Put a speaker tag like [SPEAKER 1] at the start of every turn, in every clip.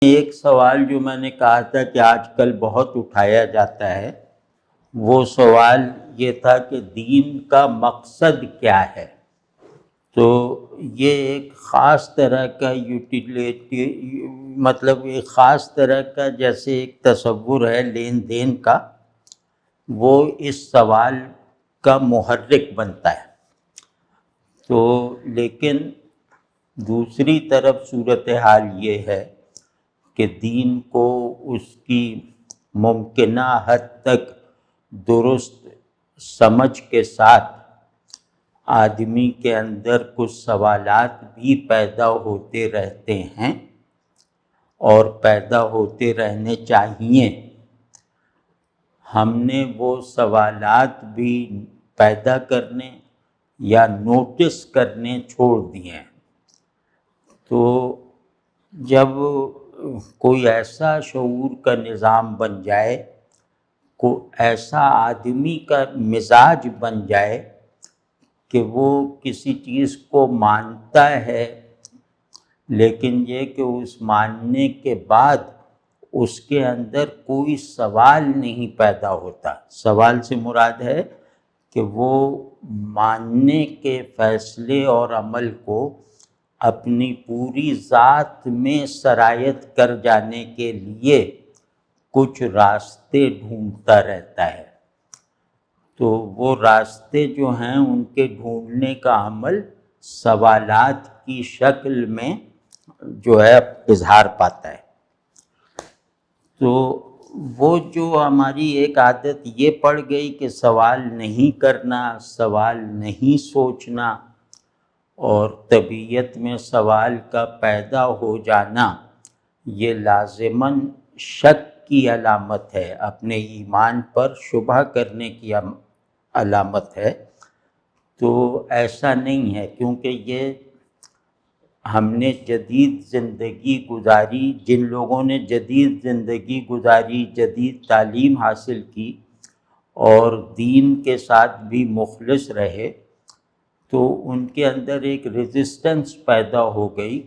[SPEAKER 1] ایک سوال جو میں نے کہا تھا کہ آج کل بہت اٹھایا جاتا ہے، وہ سوال یہ تھا کہ دین کا مقصد کیا ہے؟ تو یہ ایک خاص طرح کا مطلب ایک خاص طرح کا جیسے ایک تصور ہے لین دین کا، وہ اس سوال کا محرک بنتا ہے۔ تو لیکن دوسری طرف صورتحال یہ ہے کہ دین کو اس کی ممکنہ حد تک درست سمجھ کے ساتھ آدمی کے اندر کچھ سوالات بھی پیدا ہوتے رہتے ہیں اور پیدا ہوتے رہنے چاہیے۔ ہم نے وہ سوالات بھی پیدا کرنے یا نوٹس کرنے چھوڑ دیے ہیں۔ تو جب کوئی ایسا شعور کا نظام بن جائے، کوئی ایسا آدمی کا مزاج بن جائے کہ وہ کسی چیز کو مانتا ہے، لیکن یہ کہ اس ماننے کے بعد اس کے اندر کوئی سوال نہیں پیدا ہوتا۔ سوال سے مراد ہے کہ وہ ماننے کے فیصلے اور عمل کو اپنی پوری ذات میں سرایت کر جانے کے لیے کچھ راستے ڈھونڈتا رہتا ہے۔ تو وہ راستے جو ہیں ان کے ڈھونڈنے کا عمل سوالات کی شکل میں جو ہے اظہار پاتا ہے۔ تو وہ جو ہماری ایک عادت یہ پڑ گئی کہ سوال نہیں کرنا، سوال نہیں سوچنا، اور طبیعت میں سوال کا پیدا ہو جانا یہ لازماً شک کی علامت ہے، اپنے ایمان پر شبہ کرنے کی علامت ہے۔ تو ایسا نہیں ہے، کیونکہ یہ ہم نے جدید زندگی گزاری، جن لوگوں نے جدید زندگی گزاری، جدید تعلیم حاصل کی اور دین کے ساتھ بھی مخلص رہے، تو ان کے اندر ایک ریزسٹنس پیدا ہو گئی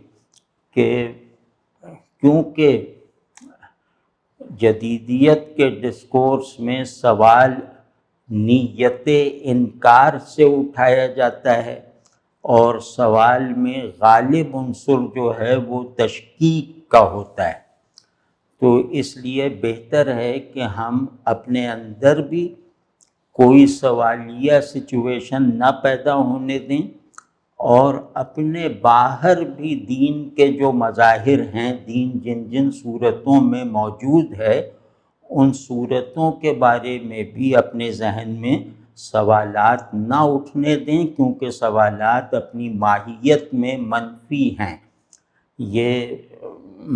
[SPEAKER 1] کہ کیونکہ جدیدیت کے ڈسکورس میں سوال نیت انکار سے اٹھایا جاتا ہے، اور سوال میں غالب عنصر جو ہے وہ تشکیک کا ہوتا ہے۔ تو اس لیے بہتر ہے کہ ہم اپنے اندر بھی کوئی سوالیہ سچویشن نہ پیدا ہونے دیں، اور اپنے باہر بھی دین کے جو مظاہر ہیں، دین جن جن صورتوں میں موجود ہے، ان صورتوں کے بارے میں بھی اپنے ذہن میں سوالات نہ اٹھنے دیں، کیونکہ سوالات اپنی ماہیت میں منفی ہیں۔ یہ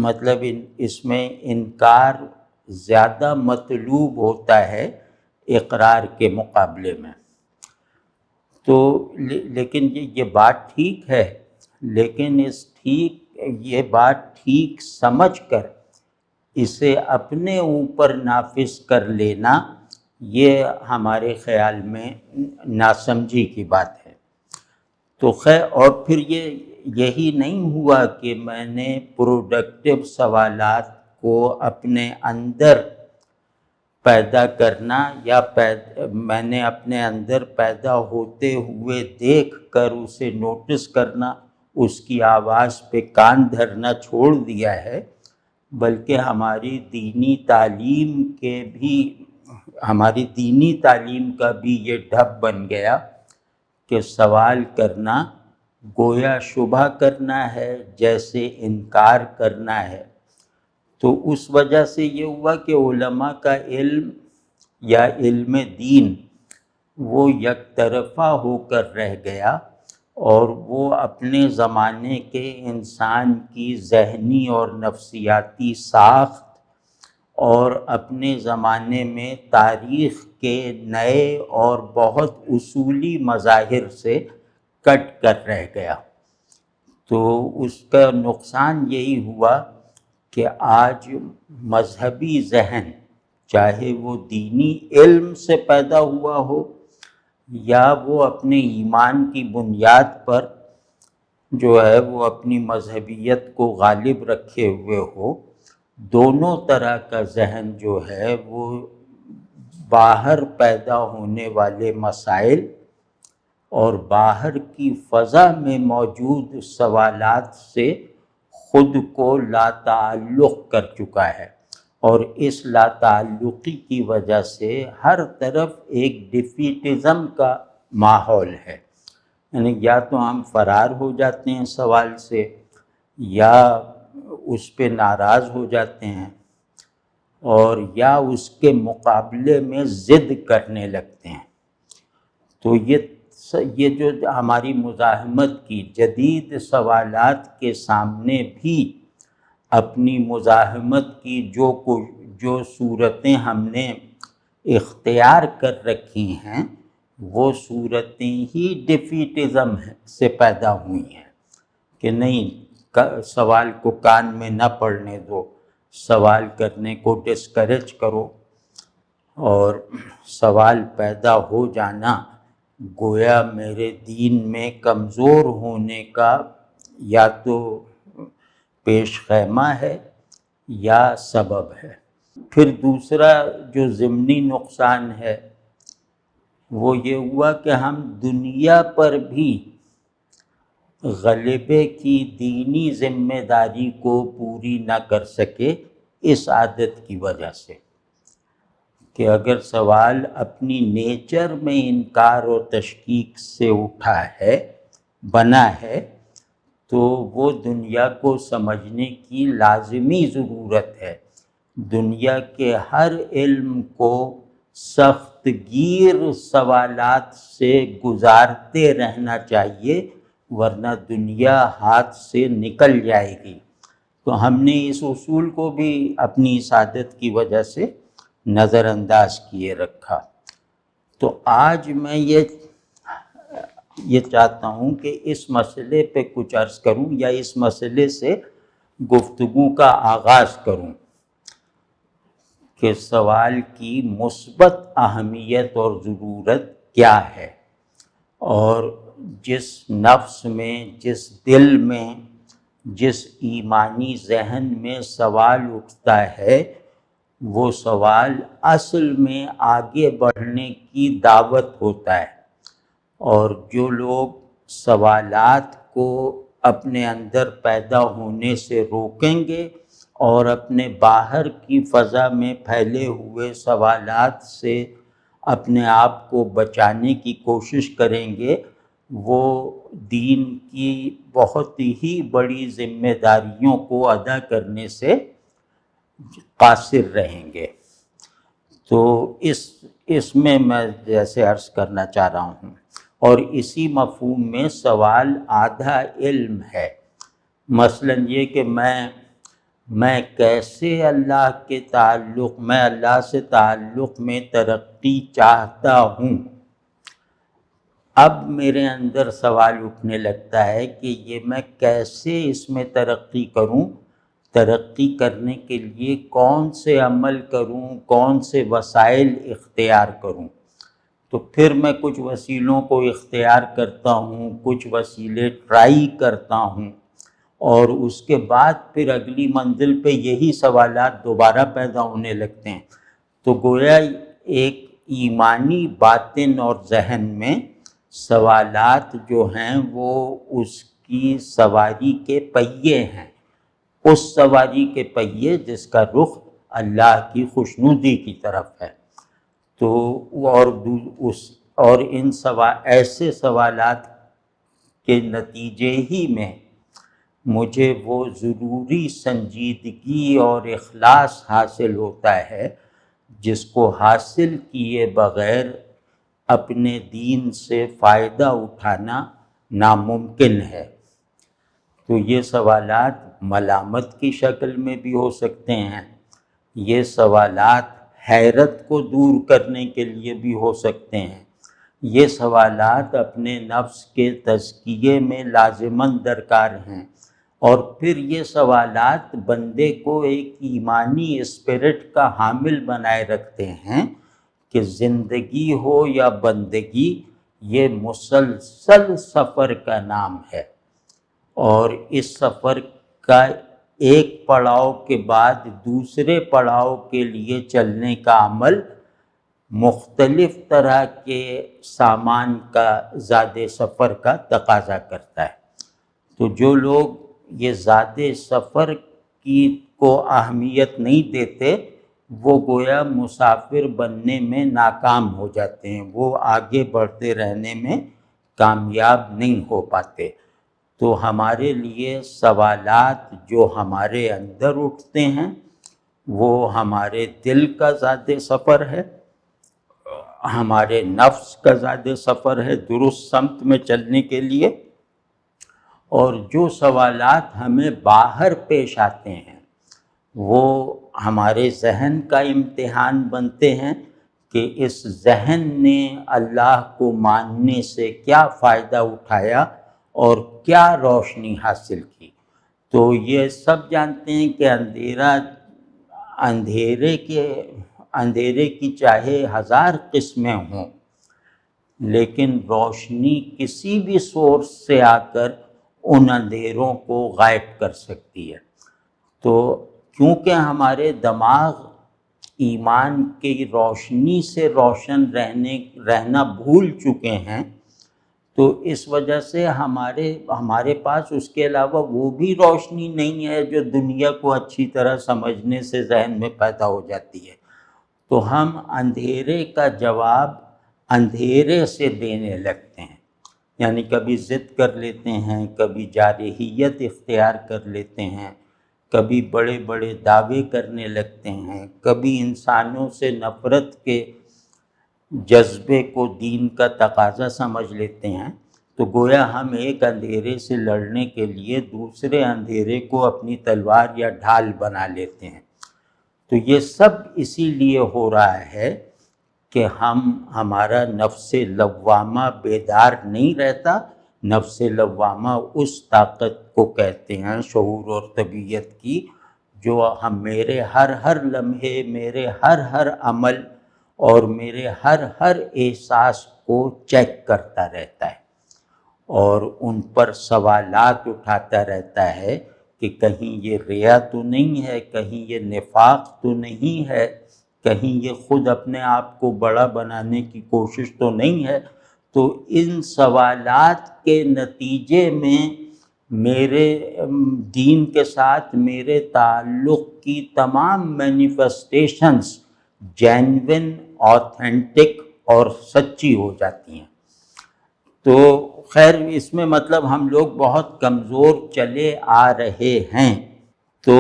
[SPEAKER 1] مطلب اس میں انکار زیادہ مطلوب ہوتا ہے اقرار کے مقابلے میں۔ تو لیکن یہ بات ٹھیک ہے، لیکن یہ بات ٹھیک سمجھ کر اسے اپنے اوپر نافذ کر لینا، یہ ہمارے خیال میں ناسمجھی کی بات ہے۔ تو خیر، اور پھر یہی نہیں ہوا کہ میں نے پروڈکٹیو سوالات کو اپنے اندر پیدا کرنا یا میں نے اپنے اندر پیدا ہوتے ہوئے دیکھ کر اسے نوٹس کرنا، اس کی آواز پہ کان دھرنا چھوڑ دیا ہے، بلکہ ہماری دینی تعلیم کا بھی یہ ڈھب بن گیا کہ سوال کرنا گویا شبہ کرنا ہے، جیسے انکار کرنا ہے۔ تو اس وجہ سے یہ ہوا کہ علماء کا علم یا علم دین وہ یک طرفہ ہو کر رہ گیا، اور وہ اپنے زمانے کے انسان کی ذہنی اور نفسیاتی ساخت اور اپنے زمانے میں تاریخ کے نئے اور بہت اصولی مظاہر سے کٹ کر رہ گیا۔ تو اس کا نقصان یہی ہوا کہ آج مذہبی ذہن، چاہے وہ دینی علم سے پیدا ہوا ہو یا وہ اپنے ایمان کی بنیاد پر جو ہے وہ اپنی مذہبیت کو غالب رکھے ہوئے ہو، دونوں طرح کا ذہن جو ہے وہ باہر پیدا ہونے والے مسائل اور باہر کی فضا میں موجود سوالات سے خود کو لاتعلق کر چکا ہے، اور اس لاتعلقی کی وجہ سے ہر طرف ایک ڈیفیٹزم کا ماحول ہے، یعنی یا تو ہم فرار ہو جاتے ہیں سوال سے، یا اس پہ ناراض ہو جاتے ہیں، اور یا اس کے مقابلے میں ضد کرنے لگتے ہیں۔ تو یہ جو ہماری مزاحمت کی جدید سوالات کے سامنے بھی اپنی مزاحمت کی جو صورتیں ہم نے اختیار کر رکھی ہیں، وہ صورتیں ہی ڈیفیٹزم سے پیدا ہوئی ہیں کہ نہیں، سوال کو کان میں نہ پڑنے دو، سوال کرنے کو ڈسکریج کرو، اور سوال پیدا ہو جانا گویا میرے دین میں کمزور ہونے کا یا تو پیش خیمہ ہے یا سبب ہے۔ پھر دوسرا جو ضمنی نقصان ہے وہ یہ ہوا کہ ہم دنیا پر بھی غلبے کی دینی ذمہ داری کو پوری نہ کر سکے، اس عادت کی وجہ سے کہ اگر سوال اپنی نیچر میں انکار و تشکیک سے اٹھا ہے، بنا ہے، تو وہ دنیا کو سمجھنے کی لازمی ضرورت ہے۔ دنیا کے ہر علم کو سخت گیر سوالات سے گزارتے رہنا چاہیے، ورنہ دنیا ہاتھ سے نکل جائے گی۔ تو ہم نے اس اصول کو بھی اپنی اس عادت کی وجہ سے نظر انداز کیے رکھا۔ تو آج میں یہ چاہتا ہوں کہ اس مسئلے پہ کچھ عرض کروں، یا اس مسئلے سے گفتگو کا آغاز کروں کہ سوال کی مثبت اہمیت اور ضرورت کیا ہے، اور جس نفس میں، جس دل میں، جس ایمانی ذہن میں سوال اٹھتا ہے، وہ سوال اصل میں آگے بڑھنے کی دعوت ہوتا ہے، اور جو لوگ سوالات کو اپنے اندر پیدا ہونے سے روکیں گے اور اپنے باہر کی فضا میں پھیلے ہوئے سوالات سے اپنے آپ کو بچانے کی کوشش کریں گے، وہ دین کی بہت ہی بڑی ذمہ داریوں کو ادا کرنے سے قاصر رہیں گے۔ تو اس میں جیسے عرض کرنا چاہ رہا ہوں، اور اسی مفہوم میں سوال آدھا علم ہے۔ مثلا یہ کہ میں کیسے اللہ سے تعلق میں ترقی چاہتا ہوں، اب میرے اندر سوال اٹھنے لگتا ہے کہ یہ میں کیسے اس میں ترقی کروں، ترقی کرنے کے لیے کون سے عمل کروں، کون سے وسائل اختیار کروں۔ تو پھر میں کچھ وسیلوں کو اختیار کرتا ہوں، کچھ وسیلے ٹرائی کرتا ہوں، اور اس کے بعد پھر اگلی منزل پہ یہی سوالات دوبارہ پیدا ہونے لگتے ہیں۔ تو گویا ایک ایمانی باطن اور ذہن میں سوالات جو ہیں وہ اس کی سواری کے پہیے ہیں، اس سواری کے پہیے جس کا رخ اللہ کی خوشنودی کی طرف ہے۔ تو اور ایسے سوالات کے نتیجے ہی میں مجھے وہ ضروری سنجیدگی اور اخلاص حاصل ہوتا ہے جس کو حاصل کیے بغیر اپنے دین سے فائدہ اٹھانا ناممکن ہے۔ تو یہ سوالات ملامت کی شکل میں بھی ہو سکتے ہیں، یہ سوالات حیرت کو دور کرنے کے لیے بھی ہو سکتے ہیں، یہ سوالات اپنے نفس کے تزکیے میں لازماً درکار ہیں، اور پھر یہ سوالات بندے کو ایک ایمانی اسپرٹ کا حامل بنائے رکھتے ہیں کہ زندگی ہو یا بندگی، یہ مسلسل سفر کا نام ہے، اور اس سفر کا ایک پڑاؤ کے بعد دوسرے پڑاؤ کے لیے چلنے کا عمل مختلف طرح کے سامان کا زیادہ سفر کا تقاضا کرتا ہے۔ تو جو لوگ یہ زیادہ سفر کی کو اہمیت نہیں دیتے وہ گویا مسافر بننے میں ناکام ہو جاتے ہیں، وہ آگے بڑھتے رہنے میں کامیاب نہیں ہو پاتے۔ تو ہمارے لیے سوالات جو ہمارے اندر اٹھتے ہیں وہ ہمارے دل کا زیادہ سفر ہے، ہمارے نفس کا زیادہ سفر ہے درست سمت میں چلنے کے لیے، اور جو سوالات ہمیں باہر پیش آتے ہیں وہ ہمارے ذہن کا امتحان بنتے ہیں کہ اس ذہن نے اللہ کو ماننے سے کیا فائدہ اٹھایا اور کیا روشنی حاصل کی۔ تو یہ سب جانتے ہیں کہ اندھیرے کی چاہے ہزار قسمیں ہوں لیکن روشنی کسی بھی سورس سے آ کر ان اندھیروں کو غائب کر سکتی ہے۔ تو کیونکہ ہمارے دماغ ایمان کی روشنی سے روشن رہنا بھول چکے ہیں، تو اس وجہ سے ہمارے پاس اس کے علاوہ وہ بھی روشنی نہیں ہے جو دنیا کو اچھی طرح سمجھنے سے ذہن میں پیدا ہو جاتی ہے۔ تو ہم اندھیرے کا جواب اندھیرے سے دینے لگتے ہیں، یعنی کبھی ضد کر لیتے ہیں، کبھی جارحیت اختیار کر لیتے ہیں، کبھی بڑے بڑے دعوے کرنے لگتے ہیں، کبھی انسانوں سے نفرت کے جذبے کو دین کا تقاضا سمجھ لیتے ہیں۔ تو گویا ہم ایک اندھیرے سے لڑنے کے لیے دوسرے اندھیرے کو اپنی تلوار یا ڈھال بنا لیتے ہیں۔ تو یہ سب اسی لیے ہو رہا ہے کہ ہمارا نفس لوامہ بیدار نہیں رہتا۔ نفس لوامہ اس طاقت کو کہتے ہیں شعور اور طبیعت کی جو میرے ہر لمحے، میرے ہر عمل اور میرے ہر احساس کو چیک کرتا رہتا ہے اور ان پر سوالات اٹھاتا رہتا ہے کہ کہیں یہ ریا تو نہیں ہے، کہیں یہ نفاق تو نہیں ہے، کہیں یہ خود اپنے آپ کو بڑا بنانے کی کوشش تو نہیں ہے۔ تو ان سوالات کے نتیجے میں میرے دین کے ساتھ میرے تعلق کی تمام مینیفیسٹیشنز جینوین، آتھینٹک اور سچی ہو جاتی ہیں۔ تو خیر اس میں مطلب ہم لوگ بہت کمزور چلے آ رہے ہیں۔ تو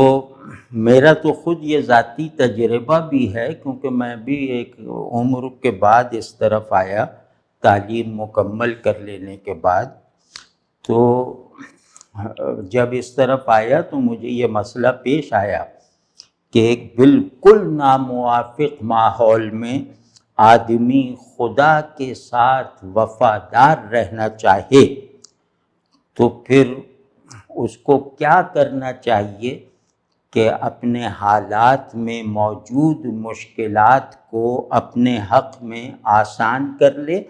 [SPEAKER 1] میرا تو خود یہ ذاتی تجربہ بھی ہے کیونکہ میں بھی ایک عمر کے بعد اس طرف آیا، تعلیم مکمل کر لینے کے بعد۔ تو جب اس طرف آیا تو مجھے یہ مسئلہ پیش آیا کہ ایک بالکل ناموافق ماحول میں آدمی خدا کے ساتھ وفادار رہنا چاہے تو پھر اس کو کیا کرنا چاہیے کہ اپنے حالات میں موجود مشکلات کو اپنے حق میں آسان کر لے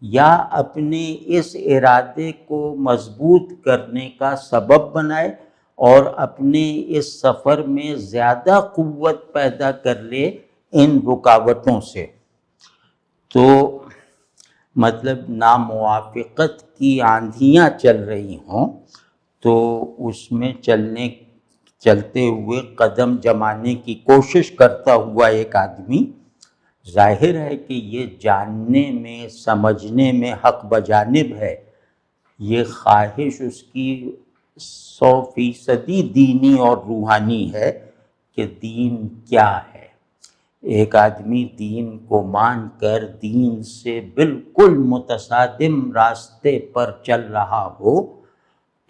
[SPEAKER 1] یا اپنے اس ارادے کو مضبوط کرنے کا سبب بنائے اور اپنے اس سفر میں زیادہ قوت پیدا کر لے ان رکاوٹوں سے۔ تو مطلب ناموافقت کی آندھیاں چل رہی ہوں تو اس میں چلتے ہوئے قدم جمانے کی کوشش کرتا ہوا ایک آدمی، ظاہر ہے کہ یہ جاننے میں سمجھنے میں حق بجانب ہے، یہ خواہش اس کی 100% دینی اور روحانی ہے کہ دین کیا ہے۔ ایک آدمی دین کو مان کر دین سے بالکل متصادم راستے پر چل رہا ہو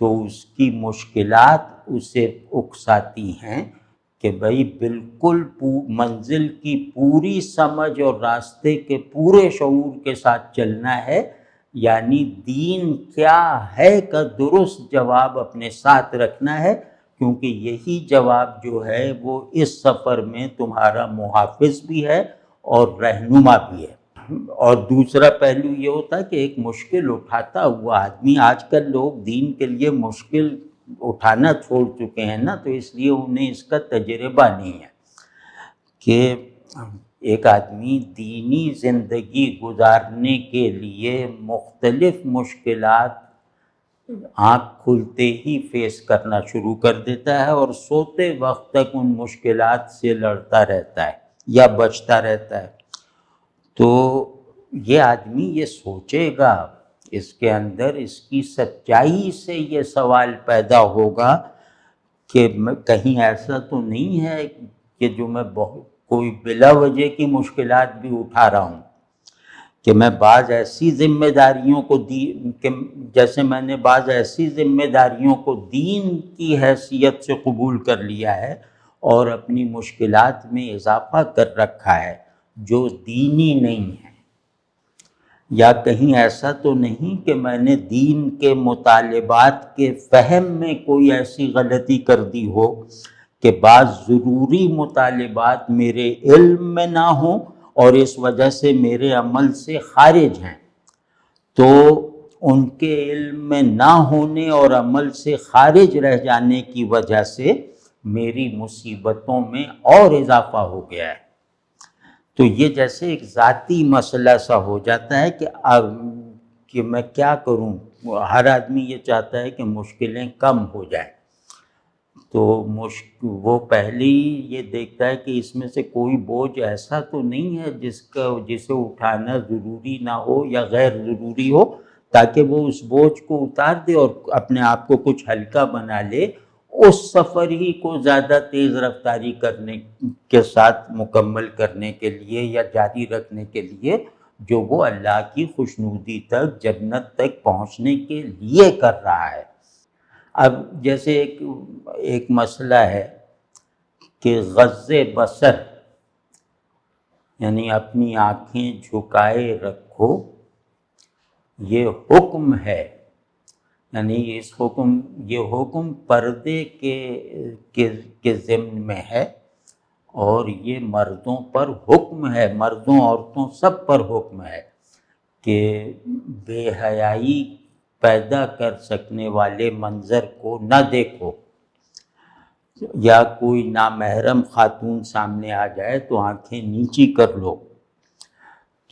[SPEAKER 1] تو اس کی مشکلات اسے اکساتی ہیں کہ بھئی بالکل منزل کی پوری سمجھ اور راستے کے پورے شعور کے ساتھ چلنا ہے، یعنی دین کیا ہے کا درست جواب اپنے ساتھ رکھنا ہے، کیونکہ یہی جواب جو ہے وہ اس سفر میں تمہارا محافظ بھی ہے اور رہنما بھی ہے۔ اور دوسرا پہلو یہ ہوتا ہے کہ ایک مشکل اٹھاتا ہوا آدمی، آج کل لوگ دین کے لیے مشکل اٹھانا چھوڑ چکے ہیں نا، تو اس لیے انہیں اس کا تجربہ نہیں ہے کہ ایک آدمی دینی زندگی گزارنے کے لیے مختلف مشکلات آنکھ کھلتے ہی فیس کرنا شروع کر دیتا ہے اور سوتے وقت تک ان مشکلات سے لڑتا رہتا ہے یا بچتا رہتا ہے۔ تو یہ آدمی یہ سوچے گا، اس کے اندر اس کی سچائی سے یہ سوال پیدا ہوگا کہ کہیں ایسا تو نہیں ہے کہ جو میں کوئی بلا وجہ کی مشکلات بھی اٹھا رہا ہوں، کہ میں بعض ایسی ذمہ داریوں کو جیسے میں نے بعض ایسی ذمہ داریوں کو دین کی حیثیت سے قبول کر لیا ہے اور اپنی مشکلات میں اضافہ کر رکھا ہے جو دینی نہیں ہے، یا کہیں ایسا تو نہیں کہ میں نے دین کے مطالبات کے فہم میں کوئی ایسی غلطی کر دی ہو کہ بعض ضروری مطالبات میرے علم میں نہ ہوں اور اس وجہ سے میرے عمل سے خارج ہیں، تو ان کے علم میں نہ ہونے اور عمل سے خارج رہ جانے کی وجہ سے میری مصیبتوں میں اور اضافہ ہو گیا ہے۔ تو یہ جیسے ایک ذاتی مسئلہ سا ہو جاتا ہے کہ میں کیا کروں، ہر آدمی یہ چاہتا ہے کہ مشکلیں کم ہو جائیں، تو وہ پہلے ہی یہ دیکھتا ہے کہ اس میں سے کوئی بوجھ ایسا تو نہیں ہے جسے اٹھانا ضروری نہ ہو یا غیر ضروری ہو، تاکہ وہ اس بوجھ کو اتار دے اور اپنے آپ کو کچھ ہلکا بنا لے، اس سفر ہی کو زیادہ تیز رفتاری کرنے کے ساتھ مکمل کرنے کے لیے یا جاری رکھنے کے لیے جو وہ اللہ کی خوشنودی تک، جنت تک پہنچنے کے لیے کر رہا ہے۔ اب جیسے ایک مسئلہ ہے کہ غض بصر، یعنی اپنی آنکھیں جھکائے رکھو، یہ حکم ہے، یعنی یہ حکم پردے کے ضمن میں ہے، اور یہ مردوں پر حکم ہے، مردوں عورتوں سب پر حکم ہے کہ بے حیائی پیدا کر سکنے والے منظر کو نہ دیکھو، یا کوئی نامحرم خاتون سامنے آ جائے تو آنکھیں نیچی کر لو۔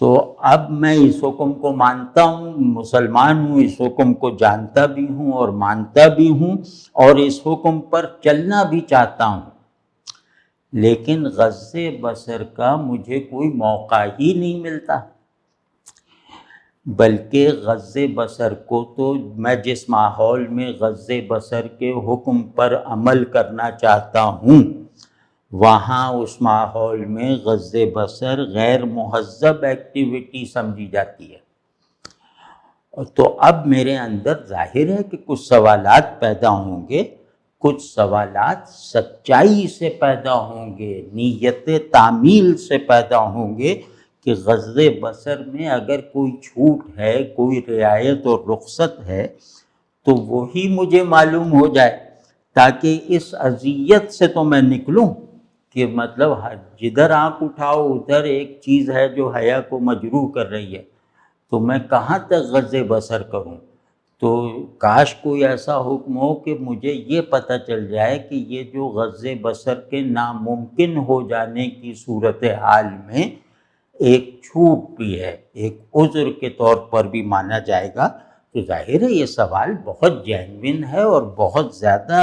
[SPEAKER 1] تو اب میں اس حکم کو مانتا ہوں، مسلمان ہوں، اس حکم کو جانتا بھی ہوں اور مانتا بھی ہوں، اور اس حکم پر چلنا بھی چاہتا ہوں، لیکن غض بصر کا مجھے کوئی موقع ہی نہیں ملتا، بلکہ غض بصر کو تو میں جس ماحول میں غض بصر کے حکم پر عمل کرنا چاہتا ہوں، وہاں اس ماحول میں غض بصر غیر مہذب ایکٹیویٹی سمجھی جاتی ہے۔ تو اب میرے اندر ظاہر ہے کہ کچھ سوالات پیدا ہوں گے، کچھ سوالات سچائی سے پیدا ہوں گے، نیت تعمیل سے پیدا ہوں گے کہ غض بصر میں اگر کوئی چھوٹ ہے، کوئی رعایت اور رخصت ہے تو وہی مجھے معلوم ہو جائے، تاکہ اس اذیت سے تو میں نکلوں کہ مطلب جدھر آنکھ اٹھاؤ ادھر ایک چیز ہے جو حیا کو مجروح کر رہی ہے، تو میں کہاں تک غض بصر کروں؟ تو کاش کوئی ایسا حکم ہو کہ مجھے یہ پتہ چل جائے کہ یہ جو غض بصر کے ناممکن ہو جانے کی صورتحال میں ایک چھوٹ بھی ہے، ایک عذر کے طور پر بھی مانا جائے گا۔ تو ظاہر ہے یہ سوال بہت جینوین ہے اور بہت زیادہ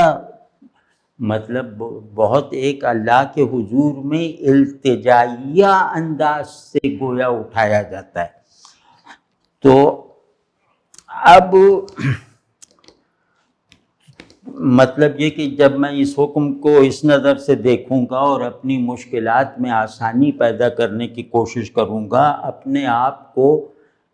[SPEAKER 1] مطلب بہت ایک اللہ کے حضور میں التجائیہ انداز سے گویا اٹھایا جاتا ہے۔ تو اب مطلب یہ کہ جب میں اس حکم کو اس نظر سے دیکھوں گا اور اپنی مشکلات میں آسانی پیدا کرنے کی کوشش کروں گا، اپنے آپ کو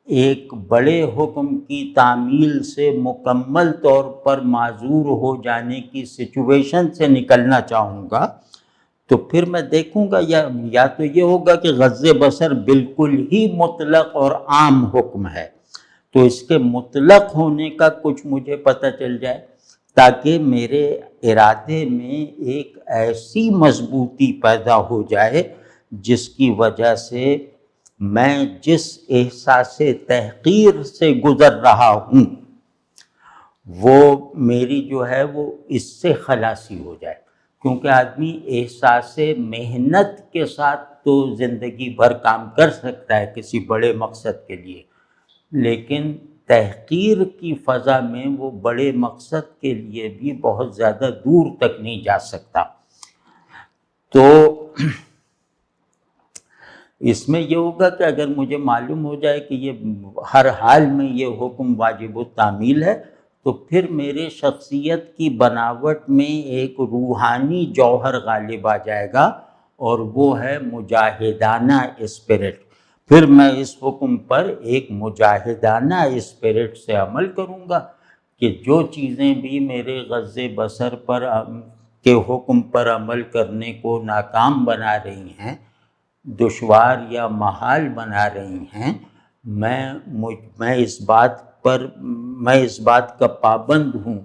[SPEAKER 1] ایک بڑے حکم کی تعمیل سے مکمل طور پر معذور ہو جانے کی سچویشن سے نکلنا چاہوں گا، تو پھر میں دیکھوں گا یا تو یہ ہوگا کہ غض بصر بالکل ہی مطلق اور عام حکم ہے، تو اس کے مطلق ہونے کا کچھ مجھے پتہ چل جائے تاکہ میرے ارادے میں ایک ایسی مضبوطی پیدا ہو جائے جس کی وجہ سے میں جس احساس تحقیر سے گزر رہا ہوں وہ میری جو ہے وہ اس سے خلاصی ہو جائے، کیونکہ آدمی احساس محنت کے ساتھ تو زندگی بھر کام کر سکتا ہے کسی بڑے مقصد کے لیے، لیکن تحقیر کی فضا میں وہ بڑے مقصد کے لیے بھی بہت زیادہ دور تک نہیں جا سکتا۔ تو اس میں یہ ہوگا کہ اگر مجھے معلوم ہو جائے کہ یہ ہر حال میں یہ حکم واجب التعمیل ہے، تو پھر میرے شخصیت کی بناوٹ میں ایک روحانی جوہر غالب آ جائے گا، اور وہ ہے مجاہدانہ اسپرٹ۔ پھر میں اس حکم پر ایک مجاہدانہ اسپرٹ سے عمل کروں گا کہ جو چیزیں بھی میرے غض بصر پر کے حکم پر عمل کرنے کو ناکام بنا رہی ہیں، دشوار یا محال بنا رہی ہیں، میں اس بات کا پابند ہوں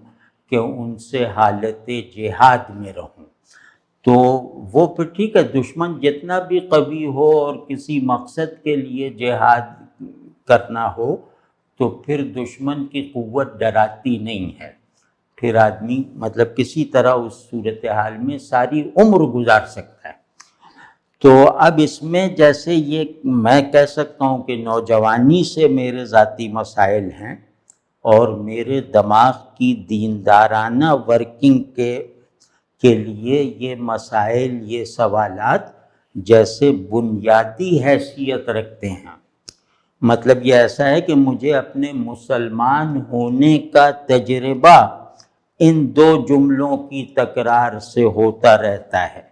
[SPEAKER 1] کہ ان سے حالت جہاد میں رہوں۔ تو وہ پھر ٹھیک ہے، دشمن جتنا بھی قوی ہو اور کسی مقصد کے لیے جہاد کرنا ہو، تو پھر دشمن کی قوت ڈراتی نہیں ہے، پھر آدمی مطلب کسی طرح اس صورتحال میں ساری عمر گزار سکتا ہے۔ تو اب اس میں جیسے یہ میں کہہ سکتا ہوں کہ نوجوانی سے میرے ذاتی مسائل ہیں، اور میرے دماغ کی دیندارانہ ورکنگ کے لیے یہ مسائل، یہ سوالات جیسے بنیادی حیثیت رکھتے ہیں۔ مطلب یہ ایسا ہے کہ مجھے اپنے مسلمان ہونے کا تجربہ ان دو جملوں کی تکرار سے ہوتا رہتا ہے۔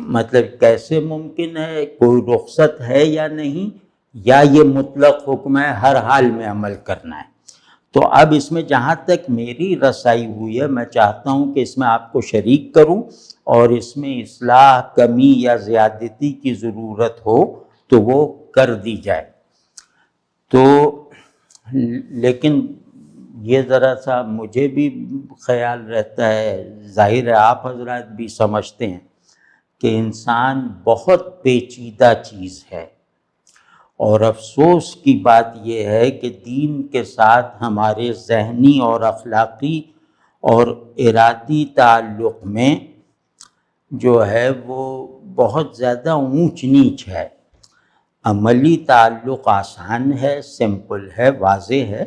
[SPEAKER 1] مطلب کیسے ممکن ہے، کوئی رخصت ہے یا نہیں، یا یہ مطلق حکم ہے ہر حال میں عمل کرنا ہے؟ تو اب اس میں جہاں تک میری رسائی ہوئی ہے، میں چاہتا ہوں کہ اس میں آپ کو شریک کروں، اور اس میں اصلاح، کمی یا زیادتی کی ضرورت ہو تو وہ کر دی جائے۔ تو لیکن یہ ذرا سا مجھے بھی خیال رہتا ہے، ظاہر ہے آپ حضرات بھی سمجھتے ہیں کہ انسان بہت پیچیدہ چیز ہے، اور افسوس کی بات یہ ہے کہ دین کے ساتھ ہمارے ذہنی اور اخلاقی اور ارادی تعلق میں جو ہے وہ بہت زیادہ اونچ نیچ ہے۔ عملی تعلق آسان ہے، سمپل ہے، واضح ہے،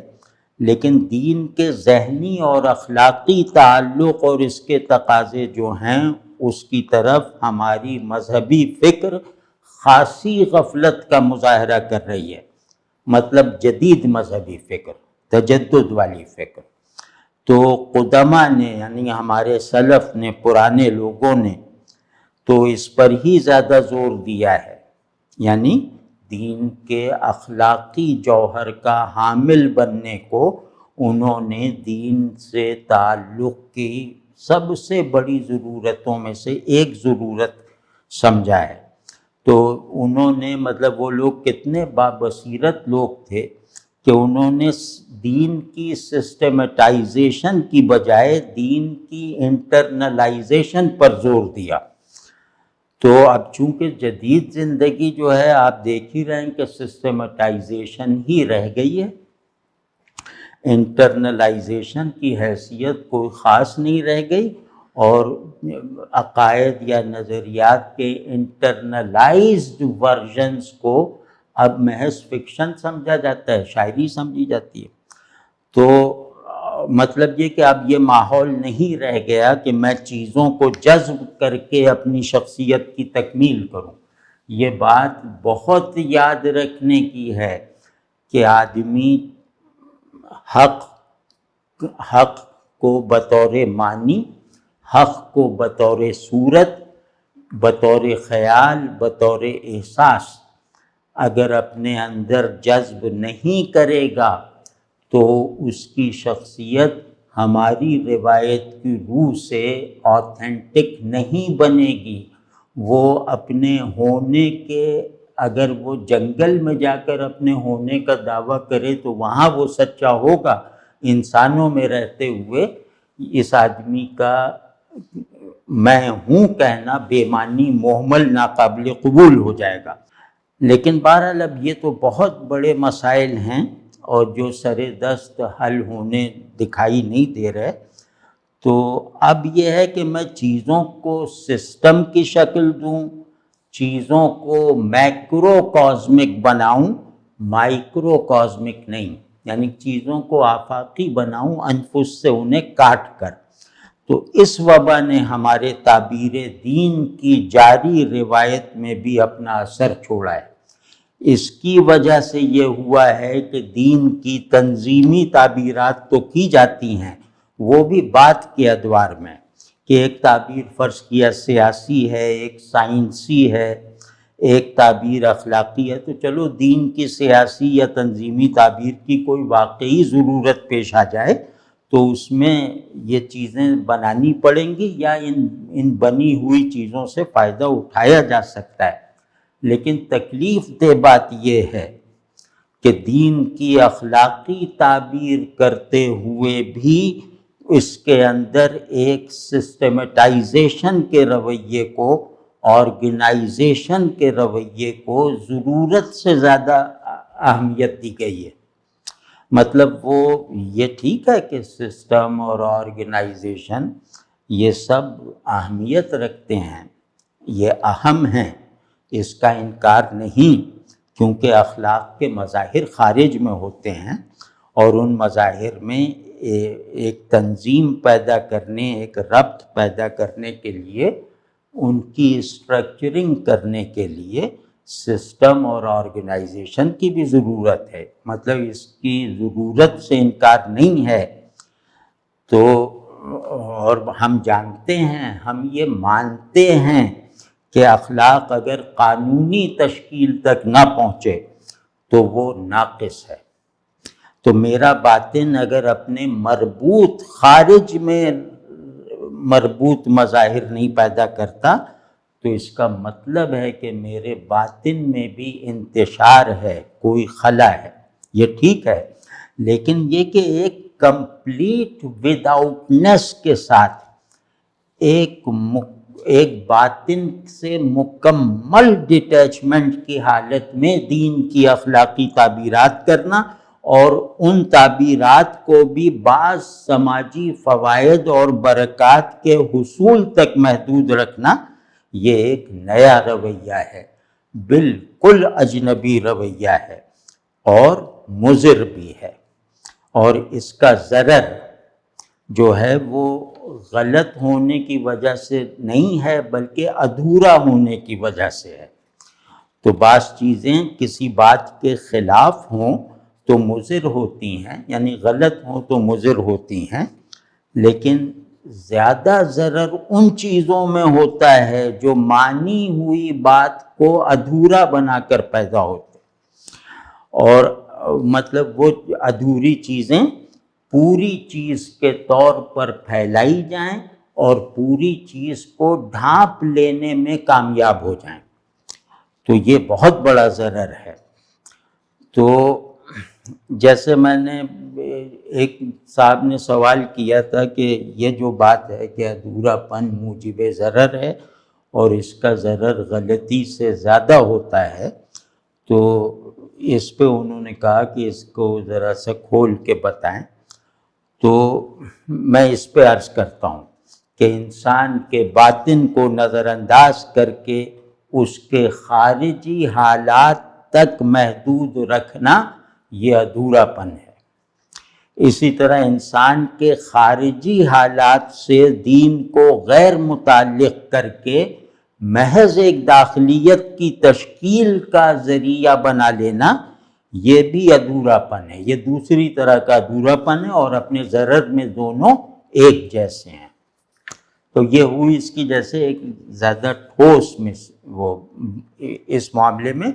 [SPEAKER 1] لیکن دین کے ذہنی اور اخلاقی تعلق اور اس کے تقاضے جو ہیں، اس کی طرف ہماری مذہبی فکر خاصی غفلت کا مظاہرہ کر رہی ہے۔ مطلب جدید مذہبی فکر، تجدد والی فکر۔ تو قدماء نے، یعنی ہمارے سلف نے، پرانے لوگوں نے تو اس پر ہی زیادہ زور دیا ہے، یعنی دین کے اخلاقی جوہر کا حامل بننے کو انہوں نے دین سے تعلق کی سب سے بڑی ضرورتوں میں سے ایک ضرورت سمجھا ہے۔ تو انہوں نے مطلب وہ لوگ کتنے بابصیرت لوگ تھے کہ انہوں نے دین کی سسٹمیٹائزیشن کی بجائے دین کی انٹرنلائزیشن پر زور دیا۔ تو اب چونکہ جدید زندگی جو ہے آپ دیکھ ہی رہے ہیں کہ سسٹمیٹائزیشن ہی رہ گئی ہے، انٹرنلائزیشن کی حیثیت کوئی خاص نہیں رہ گئی، اور عقائد یا نظریات کے انٹرنلائزڈ ورژنز کو اب محض فکشن سمجھا جاتا ہے، شاعری سمجھی جاتی ہے۔ تو مطلب یہ کہ اب یہ ماحول نہیں رہ گیا کہ میں چیزوں کو جذب کر کے اپنی شخصیت کی تکمیل کروں۔ یہ بات بہت یاد رکھنے کی ہے کہ آدمی حق کو بطور معنی، حق کو بطور صورت، بطور خیال، بطور احساس اگر اپنے اندر جذب نہیں کرے گا تو اس کی شخصیت ہماری روایت کی روح سے آتھینٹک نہیں بنے گی۔ وہ اپنے ہونے کے، اگر وہ جنگل میں جا کر اپنے ہونے کا دعویٰ کرے تو وہاں وہ سچا ہوگا، انسانوں میں رہتے ہوئے اس آدمی کا میں ہوں کہنا بے معنی، مہمل، ناقابل قبول ہو جائے گا۔ لیکن بہرحال اب یہ تو بہت بڑے مسائل ہیں، اور جو سر دست حل ہونے دکھائی نہیں دے رہے، تو اب یہ ہے کہ میں چیزوں کو سسٹم کی شکل دوں، چیزوں کو میکرو کازمک بناؤں، مائکرو کازمک نہیں، یعنی چیزوں کو آفاقی بناؤں انفس سے انہیں کاٹ کر۔ تو اس وبا نے ہمارے تعبیر دین کی جاری روایت میں بھی اپنا اثر چھوڑا ہے۔ اس کی وجہ سے یہ ہوا ہے کہ دین کی تنظیمی تعبیرات تو کی جاتی ہیں، وہ بھی بات کے ادوار میں، کہ ایک تعبیر فرض کیا سیاسی ہے، ایک سائنسی ہے، ایک تعبیر اخلاقی ہے، تو چلو دین کی سیاسی یا تنظیمی تعبیر کی کوئی واقعی ضرورت پیش آ جائے تو اس میں یہ چیزیں بنانی پڑیں گی، یا ان بنی ہوئی چیزوں سے فائدہ اٹھایا جا سکتا ہے۔ لیکن تکلیف دہ بات یہ ہے کہ دین کی اخلاقی تعبیر کرتے ہوئے بھی اس کے اندر ایک سسٹمیٹائزیشن کے رویے کو، آرگنائزیشن کے رویے کو ضرورت سے زیادہ اہمیت دی گئی ہے۔ مطلب وہ یہ ٹھیک ہے کہ سسٹم اور آرگنائزیشن یہ سب اہمیت رکھتے ہیں، یہ اہم ہیں، اس کا انکار نہیں، کیونکہ اخلاق کے مظاہر خارج میں ہوتے ہیں، اور ان مظاہر میں ایک تنظیم پیدا کرنے، ایک ربط پیدا کرنے کے لیے، ان کی اسٹرکچرنگ کرنے کے لیے سسٹم اور آرگنائزیشن کی بھی ضرورت ہے۔ مطلب اس کی ضرورت سے انکار نہیں ہے۔ تو اور ہم جانتے ہیں، ہم یہ مانتے ہیں کہ اخلاق اگر قانونی تشکیل تک نہ پہنچے تو وہ ناقص ہے۔ تو میرا باطن اگر اپنے مربوط، خارج میں مربوط مظاہر نہیں پیدا کرتا تو اس کا مطلب ہے کہ میرے باطن میں بھی انتشار ہے، کوئی خلا ہے۔ یہ ٹھیک ہے، لیکن یہ کہ ایک کمپلیٹ ود آؤٹنس کے ساتھ ایک باطن سے مکمل ڈیٹیچمنٹ کی حالت میں دین کی اخلاقی تعبیرات کرنا، اور ان تعبیرات کو بھی بعض سماجی فوائد اور برکات کے حصول تک محدود رکھنا، یہ ایک نیا رویہ ہے، بالکل اجنبی رویہ ہے، اور مضر بھی ہے۔ اور اس کا ضرر جو ہے وہ غلط ہونے کی وجہ سے نہیں ہے، بلکہ ادھورا ہونے کی وجہ سے ہے۔ تو بعض چیزیں کسی بات کے خلاف ہوں تو مضر ہوتی ہیں، یعنی غلط ہوں تو مضر ہوتی ہیں، لیکن زیادہ ضرر ان چیزوں میں ہوتا ہے جو مانی ہوئی بات کو ادھورا بنا کر پیدا ہوتے، اور مطلب وہ ادھوری چیزیں پوری چیز کے طور پر پھیلائی جائیں اور پوری چیز کو ڈھانپ لینے میں کامیاب ہو جائیں، تو یہ بہت بڑا ضرر ہے۔ تو جیسے میں نے ایک صاحب نے سوال کیا تھا کہ یہ جو بات ہے کہ ادھورا پن موجب ضرر ہے اور اس کا ضرر غلطی سے زیادہ ہوتا ہے، تو اس پہ انہوں نے کہا کہ اس کو ذرا سا کھول کے بتائیں۔ تو میں اس پہ عرض کرتا ہوں کہ انسان کے باطن کو نظر انداز کر کے اس کے خارجی حالات تک محدود رکھنا یہ ادھورا پن ہے۔ اسی طرح انسان کے خارجی حالات سے دین کو غیر متعلق کر کے محض ایک داخلیت کی تشکیل کا ذریعہ بنا لینا، یہ بھی ادھورا پن ہے، یہ دوسری طرح کا ادھورا پن ہے، اور اپنے ضرر میں دونوں ایک جیسے ہیں۔ تو یہ ہوئی اس کی جیسے ایک زیادہ ٹھوس میں وہ اس معاملے میں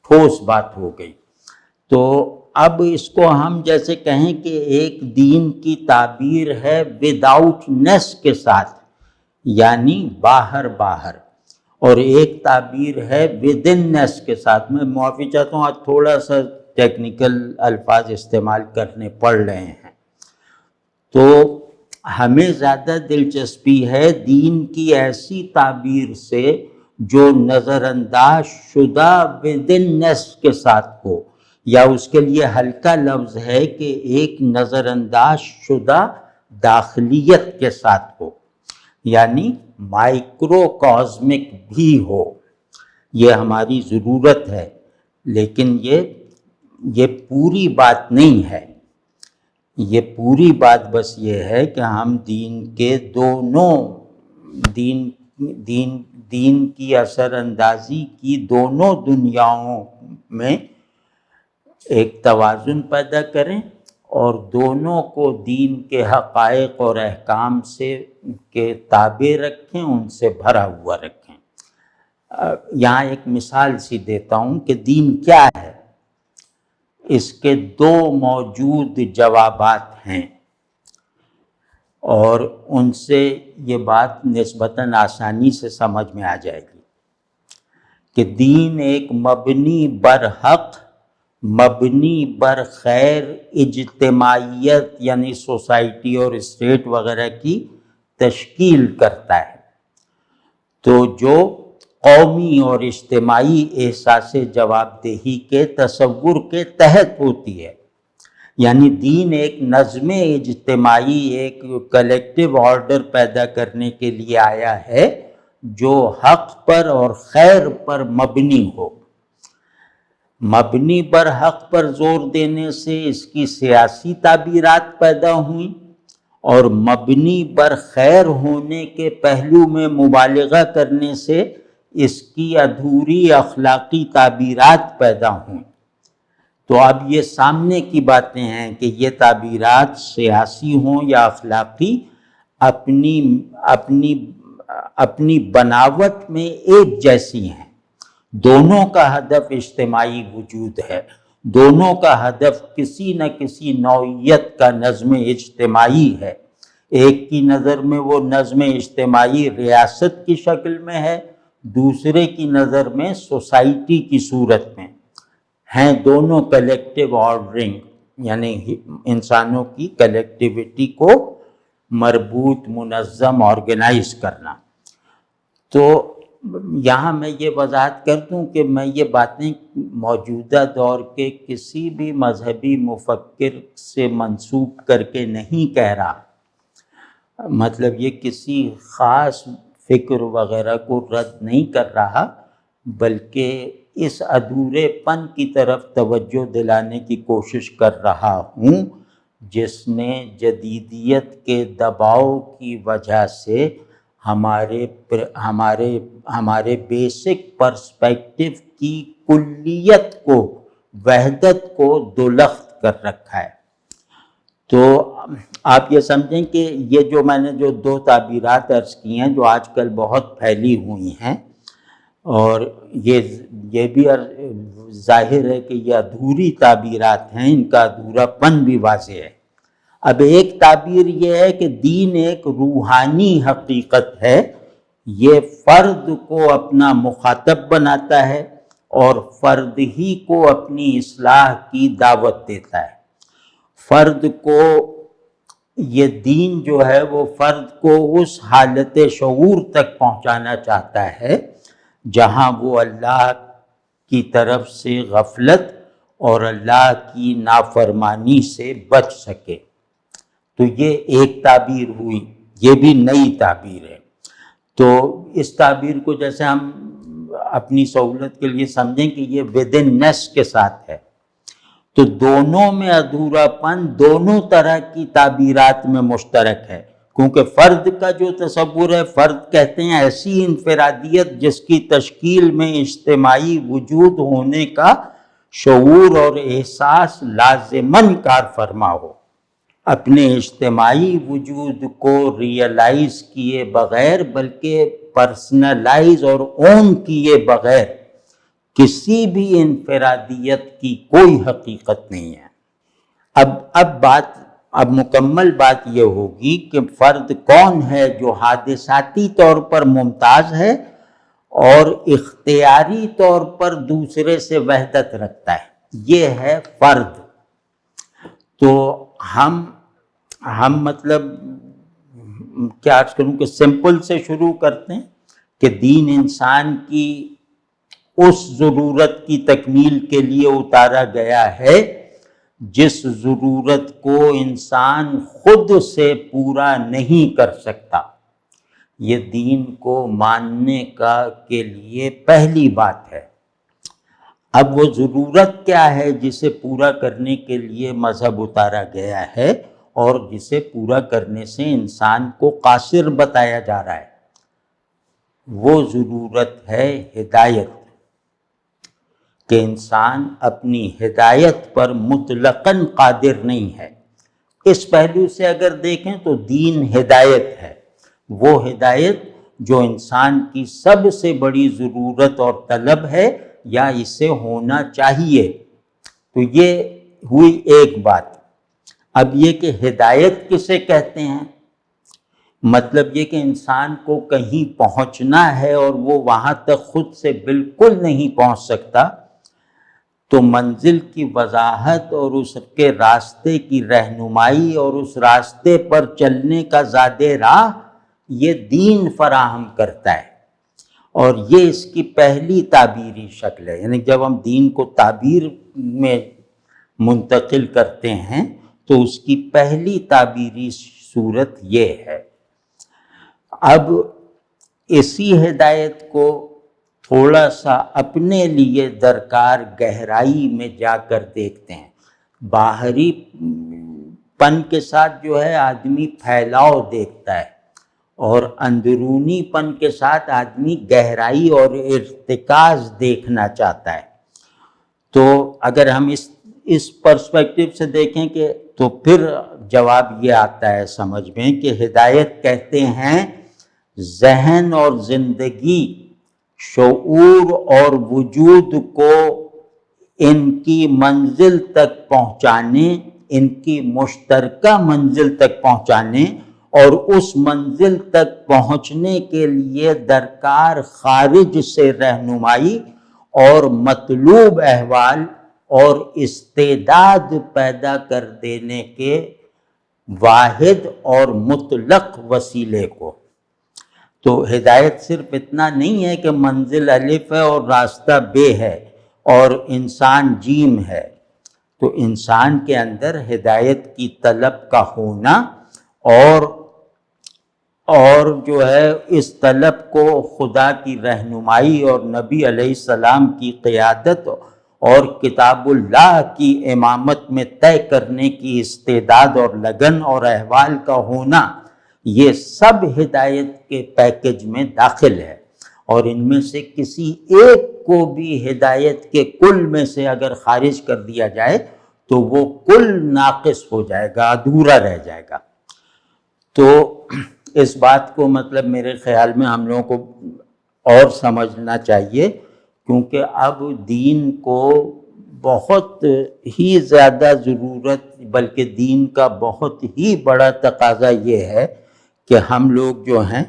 [SPEAKER 1] ٹھوس بات ہو گئی۔ تو اب اس کو ہم جیسے کہیں کہ ایک دین کی تعبیر ہے وداؤٹ نیس کے ساتھ، یعنی باہر، اور ایک تعبیر ہے ود ان نیس کے ساتھ۔ میں معافی چاہتا ہوں، آج تھوڑا سا ٹیکنیکل الفاظ استعمال کرنے پڑ رہے ہیں۔ تو ہمیں زیادہ دلچسپی ہے دین کی ایسی تعبیر سے جو نظر انداز شدہ ود ان نیس کے ساتھ ہو، یا اس کے لیے ہلکا لفظ ہے کہ ایک نظر انداز شدہ داخلیت کے ساتھ ہو، یعنی مائکرو کازمک بھی ہو۔ یہ ہماری ضرورت ہے، لیکن یہ پوری بات نہیں ہے۔ یہ پوری بات بس یہ ہے کہ ہم دین کے دونوں دین کی اثر اندازی کی دونوں دنیاؤں میں ایک توازن پیدا کریں اور دونوں کو دین کے حقائق اور احکام سے کے تابع رکھیں، ان سے بھرا ہوا رکھیں۔ یہاں ایک مثال سی دیتا ہوں کہ دین کیا ہے۔ اس کے دو موجود جوابات ہیں، اور ان سے یہ بات نسبتاً آسانی سے سمجھ میں آ جائے گی کہ دین ایک مبنی بر حق، مبنی بر خیر اجتماعیت یعنی سوسائٹی اور اسٹیٹ وغیرہ کی تشکیل کرتا ہے، تو جو قومی اور اجتماعی احساس جواب دہی کے تصور کے تحت ہوتی ہے۔ یعنی دین ایک نظم اجتماعی، ایک کلیکٹیو آرڈر پیدا کرنے کے لیے آیا ہے جو حق پر اور خیر پر مبنی ہو۔ مبنی بر حق پر زور دینے سے اس کی سیاسی تعبیرات پیدا ہوئیں، اور مبنی بر خیر ہونے کے پہلو میں مبالغہ کرنے سے اس کی ادھوری اخلاقی تعبیرات پیدا ہوئیں۔ تو اب یہ سامنے کی باتیں ہیں کہ یہ تعبیرات سیاسی ہوں یا اخلاقی، اپنی بناوٹ میں ایک جیسی ہیں۔ دونوں کا ہدف اجتماعی وجود ہے، دونوں کا ہدف کسی نہ کسی نوعیت کا نظم اجتماعی ہے۔ ایک کی نظر میں وہ نظم اجتماعی ریاست کی شکل میں ہے، دوسرے کی نظر میں سوسائٹی کی صورت میں ہیں۔ دونوں کلیکٹیو آرڈرنگ یعنی انسانوں کی کلیکٹیویٹی کو مربوط، منظم، آرگنائز کرنا۔ تو یہاں میں یہ وضاحت کر دوں کہ میں یہ باتیں موجودہ دور کے کسی بھی مذہبی مفکر سے منسوب کر کے نہیں کہہ رہا، مطلب یہ کسی خاص فکر وغیرہ کو رد نہیں کر رہا، بلکہ اس ادھورے پن کی طرف توجہ دلانے کی کوشش کر رہا ہوں جس نے جدیدیت کے دباؤ کی وجہ سے ہمارے بیسک پرسپیکٹو کی کلیت کو، وحدت کو دولخت کر رکھا ہے۔ تو آپ یہ سمجھیں کہ یہ جو میں نے جو دو تعبیرات عرض کی ہیں جو آج کل بہت پھیلی ہوئی ہیں، اور یہ بھی ظاہر ہے کہ یہ ادھوری تعبیرات ہیں، ان کا ادھورا پن بھی واضح ہے۔ اب ایک تعبیر یہ ہے کہ دین ایک روحانی حقیقت ہے، یہ فرد کو اپنا مخاطب بناتا ہے اور فرد ہی کو اپنی اصلاح کی دعوت دیتا ہے۔ فرد کو یہ دین جو ہے وہ فرد کو اس حالت شعور تک پہنچانا چاہتا ہے جہاں وہ اللہ کی طرف سے غفلت اور اللہ کی نافرمانی سے بچ سکے۔ تو یہ ایک تعبیر ہوئی، یہ بھی نئی تعبیر ہے۔ تو اس تعبیر کو جیسے ہم اپنی سہولت کے لیے سمجھیں کہ یہ ودن نیس کے ساتھ ہے، تو دونوں میں ادھورا پن دونوں طرح کی تعبیرات میں مشترک ہے، کیونکہ فرد کا جو تصور ہے، فرد کہتے ہیں ایسی انفرادیت جس کی تشکیل میں اجتماعی وجود ہونے کا شعور اور احساس لازماً کار فرما ہو۔ اپنے اجتماعی وجود کو ریئلائز کیے بغیر بلکہ پرسنلائز اور اون کیے بغیر کسی بھی انفرادیت کی کوئی حقیقت نہیں ہے۔ اب مکمل بات یہ ہوگی کہ فرد کون ہے جو حادثاتی طور پر ممتاز ہے اور اختیاری طور پر دوسرے سے وحدت رکھتا ہے، یہ ہے فرد۔ تو ہم مطلب کیا عرض کروں کہ سمپل سے شروع کرتے ہیں کہ دین انسان کی اس ضرورت کی تکمیل کے لیے اتارا گیا ہے جس ضرورت کو انسان خود سے پورا نہیں کر سکتا۔ یہ دین کو ماننے کے لیے پہلی بات ہے۔ اب وہ ضرورت کیا ہے جسے پورا کرنے کے لیے مذہب اتارا گیا ہے اور جسے پورا کرنے سے انسان کو قاصر بتایا جا رہا ہے؟ وہ ضرورت ہے ہدایت، کہ انسان اپنی ہدایت پر مطلقاً قادر نہیں ہے۔ اس پہلو سے اگر دیکھیں تو دین ہدایت ہے، وہ ہدایت جو انسان کی سب سے بڑی ضرورت اور طلب ہے یا اسے ہونا چاہیے۔ تو یہ ہوئی ایک بات۔ اب یہ کہ ہدایت کسے کہتے ہیں، مطلب یہ کہ انسان کو کہیں پہنچنا ہے اور وہ وہاں تک خود سے بالکل نہیں پہنچ سکتا، تو منزل کی وضاحت اور اس کے راستے کی رہنمائی اور اس راستے پر چلنے کا زاد راہ یہ دین فراہم کرتا ہے، اور یہ اس کی پہلی تعبیری شکل ہے۔ یعنی جب ہم دین کو تعبیر میں منتقل کرتے ہیں تو اس کی پہلی تعبیری صورت یہ ہے۔ اب اسی ہدایت کو تھوڑا سا اپنے لیے درکار گہرائی میں جا کر دیکھتے ہیں۔ باہری پن کے ساتھ جو ہے آدمی پھیلاؤ دیکھتا ہے، اور اندرونی پن کے ساتھ آدمی گہرائی اور ارتکاز دیکھنا چاہتا ہے۔ تو اگر ہم اس پرسپیکٹو سے دیکھیں کہ تو پھر جواب یہ آتا ہے سمجھ میں کہ ہدایت کہتے ہیں ذہن اور زندگی، شعور اور وجود کو ان کی منزل تک پہنچانے، ان کی مشترکہ منزل تک پہنچانے، اور اس منزل تک پہنچنے کے لیے درکار خارج سے رہنمائی اور مطلوب احوال اور استعداد پیدا کر دینے کے واحد اور مطلق وسیلے کو۔ تو ہدایت صرف اتنا نہیں ہے کہ منزل الف ہے اور راستہ بے ہے اور انسان جیم ہے۔ تو انسان کے اندر ہدایت کی طلب کا ہونا اور جو ہے اس طلب کو خدا کی رہنمائی اور نبی علیہ السلام کی قیادت اور کتاب اللہ کی امامت میں طے کرنے کی استعداد اور لگن اور احوال کا ہونا، یہ سب ہدایت کے پیکج میں داخل ہے، اور ان میں سے کسی ایک کو بھی ہدایت کے کل میں سے اگر خارج کر دیا جائے تو وہ کل ناقص ہو جائے گا، ادھورا رہ جائے گا۔ تو اس بات کو مطلب میرے خیال میں ہم لوگوں کو اور سمجھنا چاہیے، کیونکہ اب دین کو بہت ہی زیادہ ضرورت، بلکہ دین کا بہت ہی بڑا تقاضا یہ ہے کہ ہم لوگ جو ہیں